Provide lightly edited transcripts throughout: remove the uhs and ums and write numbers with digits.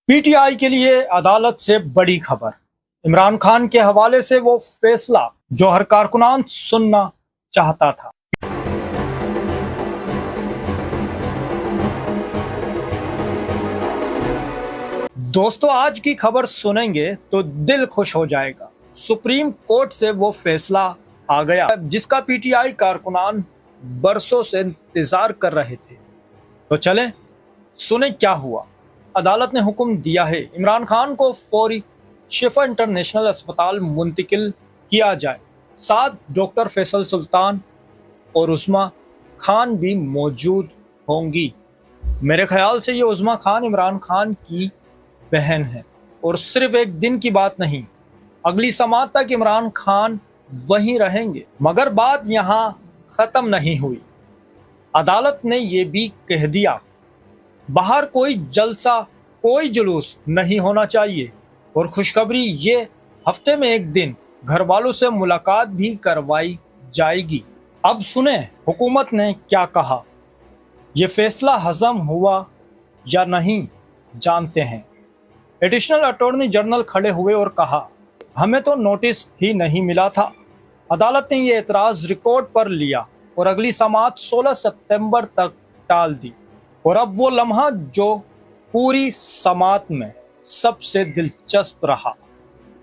P T I کے لیے عدالت سے بڑی خبر۔ عمران خان کے حوالے سے وہ فیصلہ جو ہر کارکنان سننا چاہتا تھا۔ دوستو، آج کی خبر سنیں گے تو دل خوش ہو جائے گا۔ سپریم کورٹ سے وہ فیصلہ آ گیا جس کا پی ٹی آئی کارکنان برسوں سے انتظار کر رہے تھے۔ تو چلیں سنیں کیا ہوا۔ عدالت نے حکم دیا ہے عمران خان کو فوری شفا انٹرنیشنل اسپتال منتقل کیا جائے۔ ساتھ ڈاکٹر فیصل سلطان اور عظمیٰ خان بھی موجود ہوں گی۔ میرے خیال سے یہ عظمیٰ خان عمران خان کی بہن ہے اور صرف ایک دن کی بات نہیں، اگلی سماعت تک عمران خان وہیں رہیں گے۔ مگر بات یہاں ختم نہیں ہوئی۔ عدالت نے یہ بھی کہہ دیا باہر کوئی جلسہ کوئی جلوس نہیں ہونا چاہیے، اور خوشخبری یہ ہفتے میں ایک دن گھر والوں سے ملاقات بھی کروائی جائے گی۔ اب سنیں حکومت نے کیا کہا۔ یہ فیصلہ ہضم ہوا یا نہیں جانتے ہیں۔ ایڈیشنل اٹارنی جنرل کھڑے ہوئے اور کہا ہمیں تو نوٹس ہی نہیں ملا تھا۔ عدالت نے یہ اعتراض ریکارڈ پر لیا اور اگلی سماعت 16 ستمبر تک ٹال دی۔ اور اب وہ لمحہ جو پوری سماعت میں سب سے دلچسپ رہا۔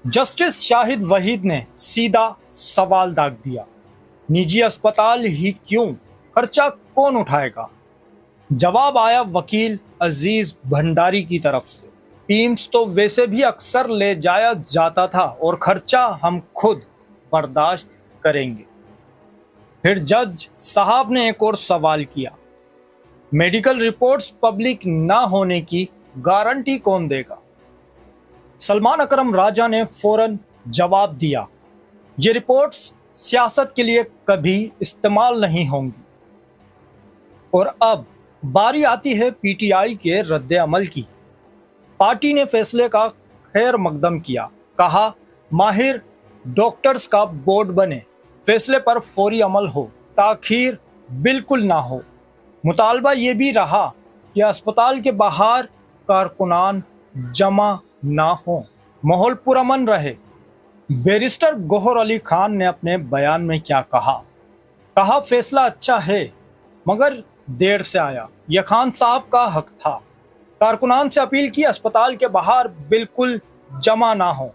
جسٹس شاہد وحید نے سیدھا سوال داغ دیا، نجی اسپتال ہی کیوں؟ خرچہ کون اٹھائے گا؟ جواب آیا وکیل عزیز بھنڈاری کی طرف سے، ایمس تو ویسے بھی اکثر لے جایا جاتا تھا اور خرچہ ہم خود برداشت کریں گے۔ پھر جج صاحب نے ایک اور سوال کیا، میڈیکل رپورٹس پبلک نہ ہونے کی گارنٹی کون دے گا؟ سلمان اکرم راجہ نے فوراً جواب دیا، یہ رپورٹس سیاست کے لیے کبھی استعمال نہیں ہوں گی۔ اور اب باری آتی ہے پی ٹی آئی کے رد عمل کی۔ پارٹی نے فیصلے کا خیر مقدم کیا، کہا ماہر ڈاکٹرز کا بورڈ بنے، فیصلے پر فوری عمل ہو، تاخیر بالکل نہ ہو۔ مطالبہ یہ بھی رہا کہ اسپتال کے باہر کارکنان جمع نہ ہوں، ماحول پرامن رہے۔ بیرسٹر گوہر علی خان نے اپنے بیان میں کیا کہا فیصلہ اچھا ہے مگر دیر سے آیا، یہ خان صاحب کا حق تھا۔ کارکنان سے اپیل کی اسپتال کے باہر بالکل جمع نہ ہوں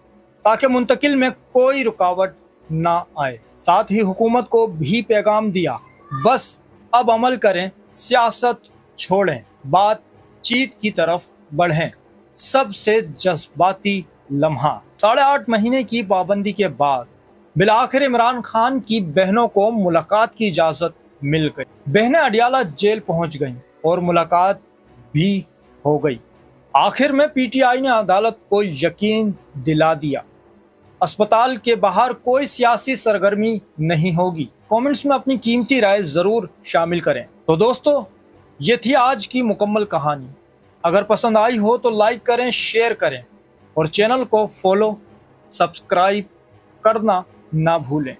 تاکہ منتقل میں کوئی رکاوٹ نہ آئے۔ ساتھ ہی حکومت کو بھی پیغام دیا بس اب عمل کریں، سیاست چھوڑیں، بات چیت کی طرف بڑھیں۔ سب سے جذباتی لمحہ، 8.5 مہینے کی پابندی کے بعد بالآخر عمران خان کی بہنوں کو ملاقات کی اجازت مل گئی۔ بہنیں اڈیالہ جیل پہنچ گئیں اور ملاقات بھی ہو گئی۔ آخر میں پی ٹی آئی نے عدالت کو یقین دلا دیا اسپتال کے باہر کوئی سیاسی سرگرمی نہیں ہوگی۔ کامنٹس میں اپنی قیمتی رائے ضرور شامل کریں۔ تو دوستو، یہ تھی آج کی مکمل کہانی۔ اگر پسند آئی ہو تو لائک کریں، شیئر کریں اور چینل کو فالو سبسکرائب کرنا نہ بھولیں۔